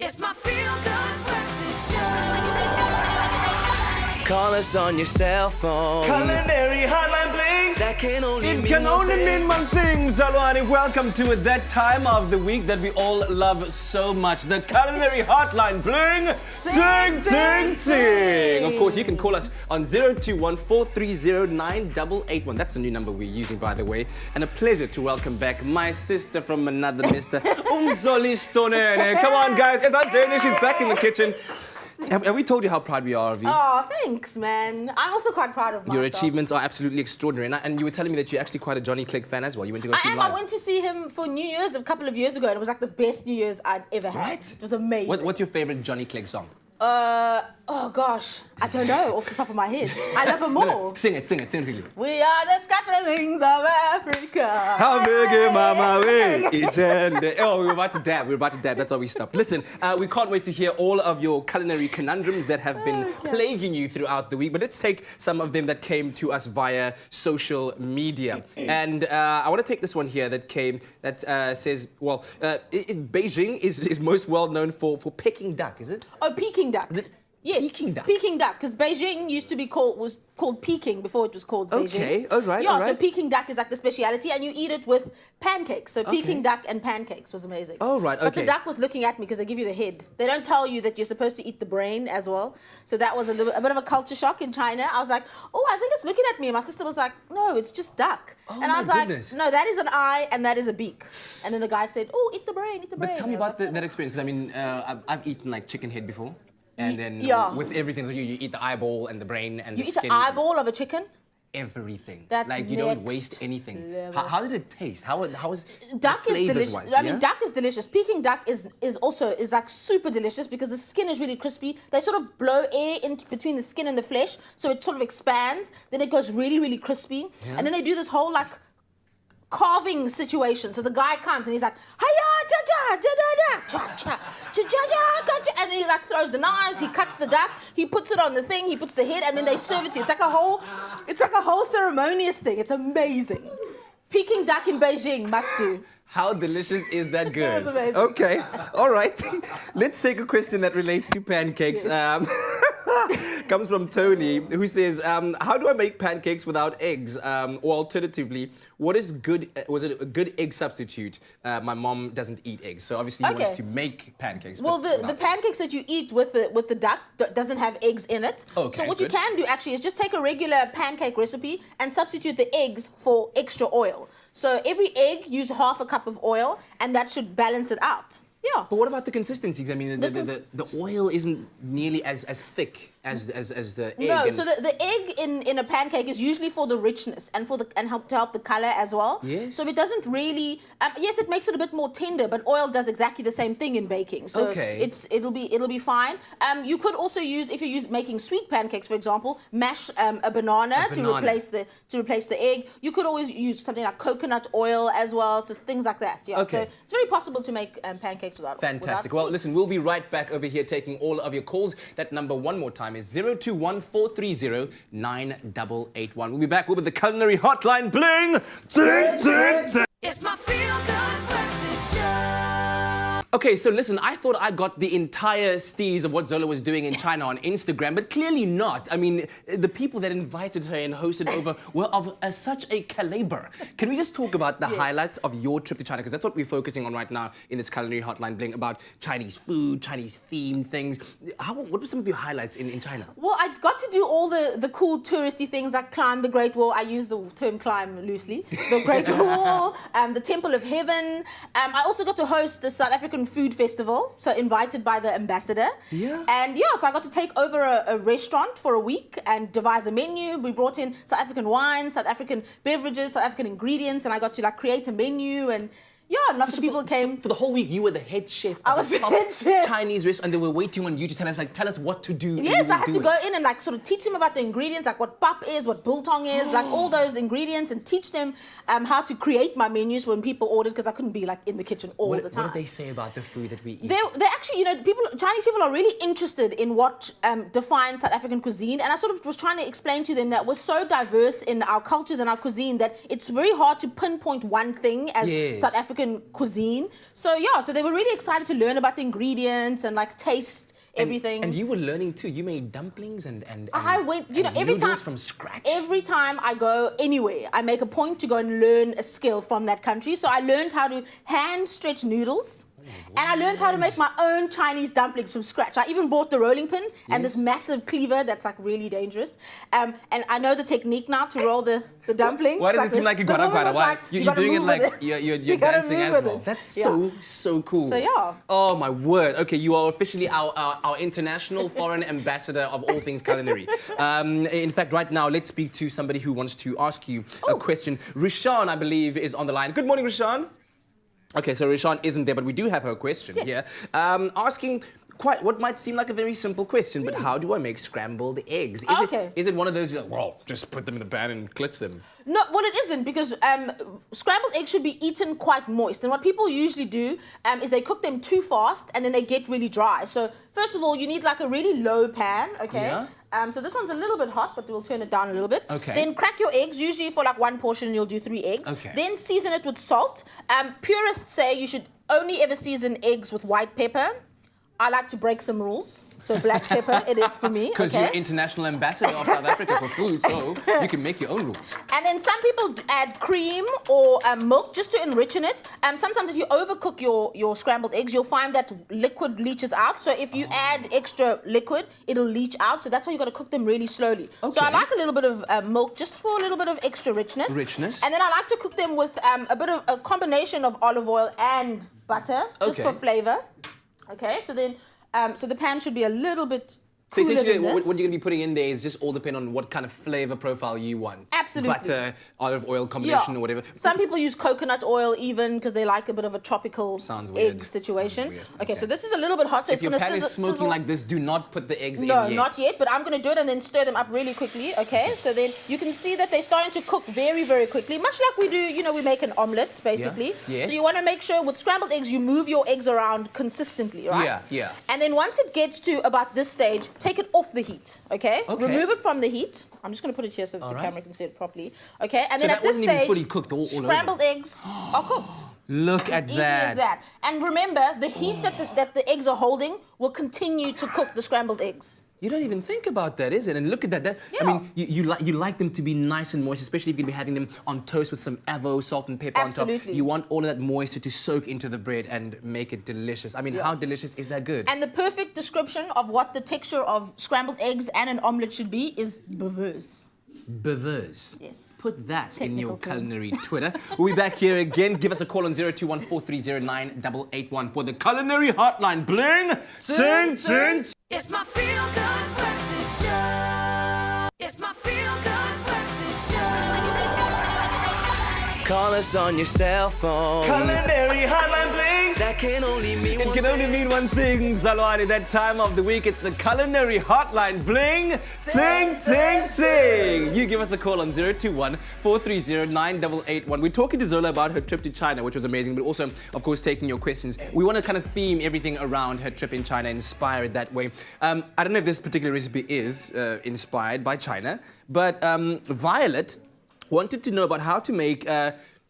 It's my feel-good breakfast show. Call us on your cell phone. Culinary hotline bling. That can only It mean can one only thing. mean one thing, Zalwani. Welcome to that time of the week that we all love so much. The Culinary hotline bling. Ting, ting, ting. Of course, you can call us on 021-430-9881. That's the new number we're using, by the way. And a pleasure to welcome back my sister from another Mr. Umzoli Stonene. Come on, guys. It's not Danish. She's back in the kitchen. Have we told you how proud we are of you? Oh, thanks, man. I'm also quite proud of myself. Your achievements are absolutely extraordinary. And you were telling me that you're actually quite a Johnny Clegg fan as well. You went to go see him live. I went to see him for New Year's a couple of years ago, and it was like the best New Year's I'd ever had. Right? It was amazing. What's your favorite Johnny Clegg song? Oh gosh, I don't know off the top of my head. I love them all. Sing it quickly. We are the scatterlings of Africa. How big am I, my way? Oh, we're about to dab. That's why we stopped. Listen, we can't wait to hear all of your culinary conundrums that have been plaguing you throughout the week. But let's take some of them that came to us via social media. And I want to take this one here that came that says, well, Beijing is most well known for Peking duck, is it? Oh, Peking duck. Yes, Peking duck? Peking duck, because Beijing used to be was called Peking before it was called Beijing. Okay, all right, Yeah, all right. so Peking duck is like the speciality, and you eat it with pancakes. So Peking duck and pancakes was amazing. Oh, right, But the okay. duck was looking at me because they give you the head. They don't tell you that you're supposed to eat the brain as well. So that was a bit of a culture shock in China. I was like, oh, I think it's looking at me. And my sister was like, no, it's just duck. Oh, and I was my like, goodness. no, that is an eye and that is a beak. And then the guy said, oh, eat the brain, eat the brain. But tell me And I was about like, that experience, because I mean, I've eaten like chicken head before. And then yeah. with everything, you eat the eyeball and the brain and you the eat skin. an eyeball of a chicken? Everything. That's like you don't next waste anything. level. How did it taste? How is Duck is delicious. wise? I mean, duck is delicious. Peking duck is also like super delicious because the skin is really crispy. They sort of blow air in between the skin and the flesh, so it sort of expands. Then it goes really, really crispy, and then they do this whole like carving situation. So the guy comes and he's like, hiya, cha cha, cha cha cha cha cha cha, and he like throws the knives. He cuts the duck. He puts it on the thing. He puts the head, and then they serve it to you. It's like a whole ceremonious thing. It's amazing. Peking duck in Beijing, must do. How delicious is that good? That was amazing. Okay, all right. Let's take a question that relates to pancakes. Yes. Comes from Tony, who says, how do I make pancakes without eggs? Or alternatively, what is good? Was it a good egg substitute? My mom doesn't eat eggs, so obviously he wants to make pancakes. Well, but the without pancakes that you eat with the duck doesn't have eggs in it. Okay, so what you good. can do actually is just take a regular pancake recipe and substitute the eggs for extra oil. So every egg, use half a cup of oil, and that should balance it out. Yeah. But what about the consistency? I mean, the oil isn't nearly as thick as the egg. No, and- so the egg in a pancake is usually for the richness and help the color as well. Yes. So it doesn't really. Yes, it makes it a bit more tender, but oil does exactly the same thing in baking. So Okay. it'll be fine. You could also use, if you're making sweet pancakes, for example, mash a banana to replace the egg. You could always use something like coconut oil as well. So things like that. Yeah. Okay. So it's very possible to make pancakes without. Fantastic. without Well, listen, we'll be right back over here taking all of your calls. That number one more time is 021-430-9881. We'll be back with the Culinary Hotline Bling. Ding, ding, ding. It's my feel-good breakfast show. Okay, so listen, I thought I got the entire steez of what Zola was doing in China on Instagram, but clearly not. I mean, the people that invited her and hosted over were of such a caliber. Can we just talk about the highlights of your trip to China? Because that's what we're focusing on right now in this Culinary Hotline Bling, about Chinese food, Chinese-themed things. What were some of your highlights in China? Well, I got to do all the cool touristy things like climb the Great Wall. I use the term climb loosely. The Great Wall, the Temple of Heaven. I also got to host the South African Food Festival, so invited by the ambassador. Yeah. And yeah, so I got to take over a restaurant for a week and devise a menu. We brought in South African wines, South African beverages, South African ingredients, and I got to like create a menu and. Yeah, lots of people came. For the whole week, you were the head chef I of was the top head chef. Chinese restaurant, and they were waiting on you to tell us what to do. Yes, I had to go in and like sort of teach them about the ingredients, like what pap is, what biltong is, like all those ingredients, and teach them how to create my menus when people ordered, because I couldn't be like in the kitchen all the time. What did they say about the food that we eat? They actually, Chinese people are really interested in what defines South African cuisine, and I sort of was trying to explain to them that we're so diverse in our cultures and our cuisine that it's very hard to pinpoint one thing as Yes. South African African cuisine. So yeah, so they were really excited to learn about the ingredients and like taste everything. And you were learning too. You made dumplings and I went, you know, and every noodles time from scratch. Every time I go anywhere, I make a point to go and learn a skill from that country. So I learned how to hand stretch noodles. And I learned how to make my own Chinese dumplings from scratch. I even bought the rolling pin and this massive cleaver that's like really dangerous. And I know the technique now to roll the dumpling. Why does It's it seem like you got up woman was Why? like, You're gotta doing it move like with you're You gotta dancing move as with well. it. That's Yeah. so cool. So, yeah. Oh my word. Okay, you are officially our international foreign ambassador of all things culinary. In fact, right now, let's speak to somebody who wants to ask you a question. Rishan, I believe, is on the line. Good morning, Rishan. Okay, so Rishan isn't there, but we do have her question here. Asking quite what might seem like a very simple question, but how do I make scrambled eggs? Is it one of those, well, just put them in the pan and glitz them? No, well, it isn't because scrambled eggs should be eaten quite moist. And what people usually do is they cook them too fast and then they get really dry. So first of all, you need like a really low pan, okay? Yeah. So this one's a little bit hot, but we'll turn it down a little bit. Okay. Then crack your eggs. Usually for like one portion, you'll do 3 eggs. Okay. Then season it with salt. Purists say you should only ever season eggs with white pepper. I like to break some rules. So black pepper, it is for me. Because you're international ambassador of South Africa for food, so you can make your own rules. And then some people add cream or milk just to enrich in it. Sometimes if you overcook your scrambled eggs, you'll find that liquid leaches out. So if you add extra liquid, it'll leach out. So that's why you got to cook them really slowly. So I like a little bit of milk just for a little bit of extra richness. And then I like to cook them with a bit of a combination of olive oil and butter, just for flavor. Okay, so then, so the pan should be a little bit So cooler essentially, than this. what you're going to be putting in there is just all depend on what kind of flavor profile you want. Absolutely. Butter, olive oil combination or whatever. Some people use coconut oil even because they like a bit of a tropical egg situation. Okay, so this is a little bit hot, so if it's your going to pan sizzle. is smoking like this, do not put the eggs in No, yet. not yet, but I'm going to do it and then stir them up really quickly, okay? So then you can see that they're starting to cook very, very quickly, much like we do, you know, we make an omelette, basically. Yes. So you want to make sure with scrambled eggs, you move your eggs around consistently, right? Yeah. And then once it gets to about this stage, take it off the heat, okay? Remove it from the heat. I'm just going to put it here so that the camera can see it properly, okay? And So then that at this wasn't even stage, fully cooked all over. scrambled eggs are cooked. Look at Easy as that. And remember, the heat that the eggs are holding will continue to cook the scrambled eggs. You don't even think about that, is it? And look at that. I mean, you like them to be nice and moist, especially if you're going to be having them on toast with some avo, salt and pepper on top. You want all of that moisture to soak into the bread and make it delicious. I mean, how delicious is that good? And the perfect description of what the texture of scrambled eggs and an omelette should be is baveux. Baveux. Yes. Put that in your Technical term. culinary Twitter. We'll be back here again. Give us a call on 02143098881 for the culinary hotline. Bling! Ting, ting, It's my feel good breakfast show. It's my feel good breakfast show. Call us on your cell phone. Culinary hotline bling! That can only mean It one can only mean one thing, Zalwani. That time of the week, it's the culinary hotline bling. Ting, ting, ting. You give us a call on 02143098881. We're talking to Zola about her trip to China, which was amazing, but also, of course, taking your questions. We want to kind of theme everything around her trip in China, inspire it that way. I don't know if this particular recipe is inspired by China, but Violet wanted to know about how to make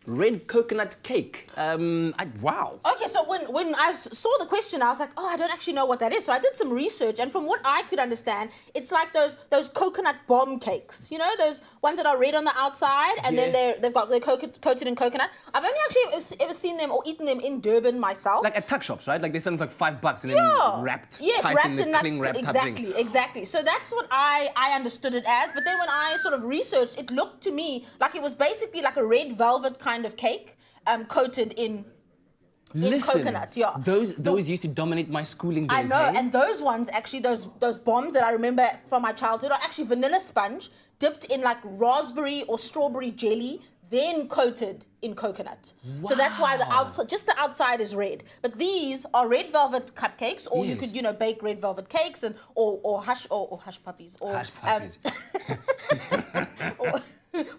red coconut cake. Wow. Okay, so when I saw the question, I was like, oh, I don't actually know what that is. So I did some research, and from what I could understand, it's like those coconut bomb cakes. You know, those ones that are red on the outside, and then they're coated in coconut. I've only actually ever seen them or eaten them in Durban myself. Like at tuck shops, right? Like they sell them for like $5 and then wrapped tight in the cling wrap type thing. Exactly. So that's what I understood it as. But then when I sort of researched, it looked to me like it was basically like a red velvet kind of cake, coated in coconut. Yeah. Those used to dominate my schooling days. I know, hey? and those ones actually, those bombs that I remember from my childhood are actually vanilla sponge dipped in like raspberry or strawberry jelly, then coated in coconut. So that's why the outside, just the outside is red. But these are red velvet cupcakes, or you could, you know, bake red velvet cakes and or hush puppies or Hush puppies. or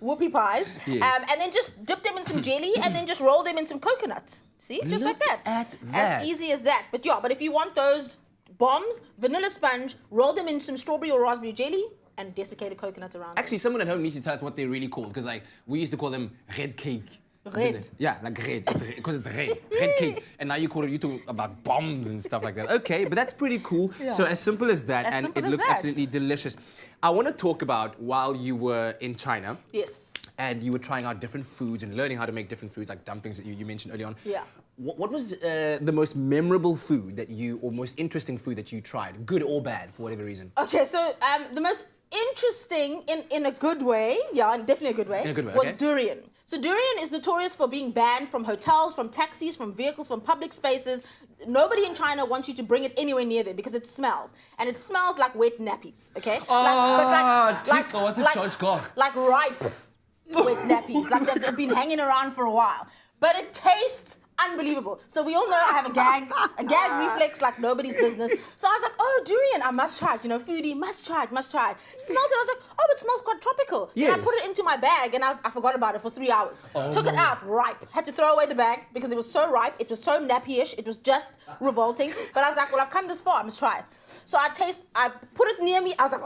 whoopie pies, and then just dip them in some jelly and then just roll them in some coconut. See, just like that. At that. As easy as that. But yeah, but if you want those bombs, vanilla sponge, roll them in some strawberry or raspberry jelly and desiccated coconut around. Actually, someone at home needs to tell us what they're really called, because like we used to call them red cake. Red. Yeah, like red. Because it's red. Red cake. And now you talk about bombs and stuff like that. Okay, but that's pretty cool. Yeah. So as simple as that, As and simple it as looks that. absolutely delicious. I want to talk about while you were in China. Yes. And you were trying out different foods and learning how to make different foods, like dumplings that you mentioned earlier on. Yeah. What was the most memorable food that or most interesting food that you tried, good or bad, for whatever reason? Okay, so the most interesting in a good way, definitely a good way, In a good way, was okay. durian. So durian is notorious for being banned from hotels, from taxis, from vehicles, from public spaces. Nobody in China wants you to bring it anywhere near them because it smells. And it smells like wet nappies, okay? Chico, was it George Gore? Like ripe wet nappies, like they've been hanging around for a while. But it tastes unbelievable. So we all know I have a gag reflex like nobody's business. So I was like, oh, durian, I must try it. You know, foodie, must try it. Smelled it, I was like, oh, it smells quite tropical. Yes. Then I put it into my bag and I forgot about it for 3 hours. Took it out, ripe. Had to throw away the bag because it was so ripe. It was so nappy-ish. It was just revolting. But I was like, well, I've come this far. I must try it. So I put it near me. I was like,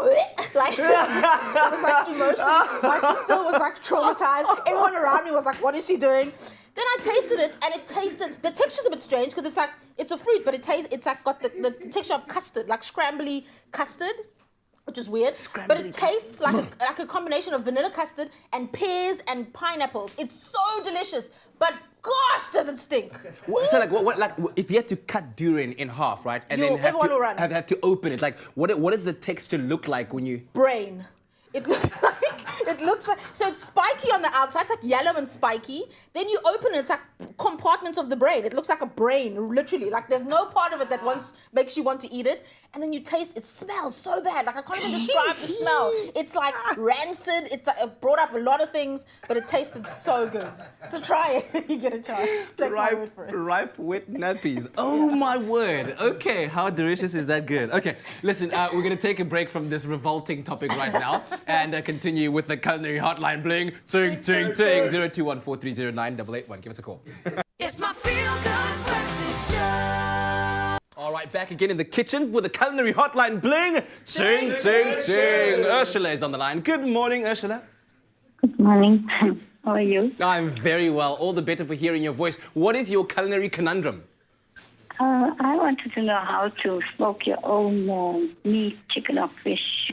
like, it was like emotionally. My sister was like traumatized. Everyone around me was like, what is she doing? Then I tasted it, and the texture's a bit strange because it's a fruit, but it's like got the texture of custard, like scrambly custard, which is weird. But it tastes like a combination of vanilla custard and pears and pineapples. It's so delicious, but gosh, does it stink. So like if you had to cut durian in half, right, and then everyone will run. have to open it, like what does the texture look like when you? Brain. It looks like, so it's spiky on the outside, it's like yellow and spiky. Then you open it, it's like compartments of the brain. It looks like a brain, literally. Like there's no part of it that makes you want to eat it. And then you taste, it smells so bad. Like I can't even describe the smell. It's like rancid. It brought up a lot of things, but it tasted so good. So try it. You get a chance. Take my word for it. Ripe wet nappies. Oh my word. Okay, how delicious is that good? Okay, listen, we're gonna take a break from this revolting topic right now and continue with the culinary hotline bling. Ting, ting, ting. 0214309881. Give us a call. It's my feel-good breakfast show. All right, back again in the kitchen with the culinary hotline bling. Ting, ting, ting. Ursula is on the line. Good morning, Ursula. Good morning. How are you? I'm very well. All the better for hearing your voice. What is your culinary conundrum? I wanted to know how to smoke your own meat, chicken or fish.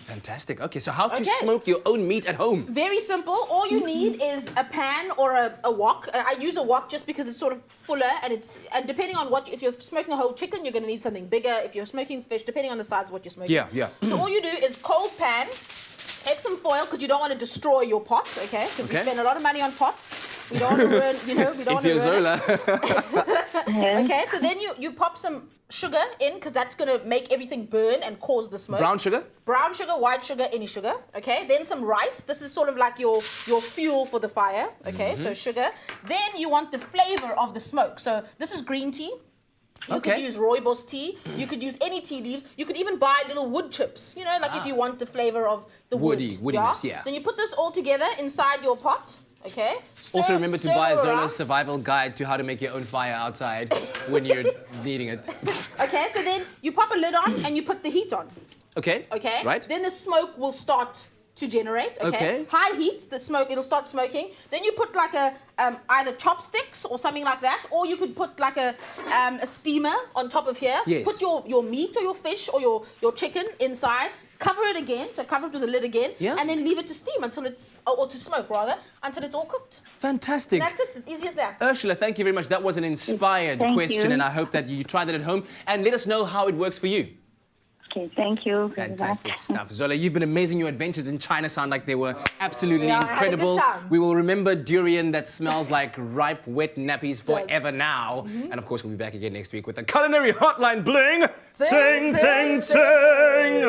Fantastic. Okay, so how to Okay. smoke your own meat at home? Very simple. All you need is a pan or a wok. I use a wok just because it's sort of fuller and depending on if you're smoking a whole chicken, you're going to need something bigger. If you're smoking fish, depending on the size of what you're smoking. Yeah. So all you do is cold pan, take some foil because you don't want to destroy your pot, okay? Because we Okay. spend a lot of money on pots. We don't want to ruin, we don't want to ruin it. Okay, so then you pop some sugar in because that's going to make everything burn and cause the smoke. Brown sugar? Brown sugar, white sugar, any sugar. Okay, then some rice. This is sort of like your fuel for the fire. Okay, so sugar. Then you want the flavor of the smoke. So this is green tea. You could use rooibos tea. You could use any tea leaves. You could even buy little wood chips. You know, like if you want the flavor of the Woodiness, yeah. So you put this all together inside your pot. Okay. Also remember to Stir buy it around. Zola's survival guide to how to make your own fire outside when you're needing it. Okay, so then you pop a lid on and you put the heat on. Okay. Okay. Right. Then the smoke will start to generate. Okay. High heat, the smoke, it'll start smoking. Then you put like a either chopsticks or something like that, or you could put like a steamer on top of here. Yes. Put your meat or your fish or your chicken inside. Cover it again, so cover it with the lid again, Yeah. and then leave it to steam or to smoke rather, until it's all cooked. Fantastic. That's it. It's easy as that. Ursula, thank you very much. That was an inspired Thank question, you. and I hope that you try that at home and let us know how it works for you. Okay, thank you. very Fantastic much. stuff. Zola, you've been amazing. Your adventures in China sound like they were absolutely Yeah, I had a good incredible. time. We will remember durian that smells like ripe, wet nappies forever now. And of course, we'll be back again next week with the Culinary Hotline Bling. Ting, ting, ting.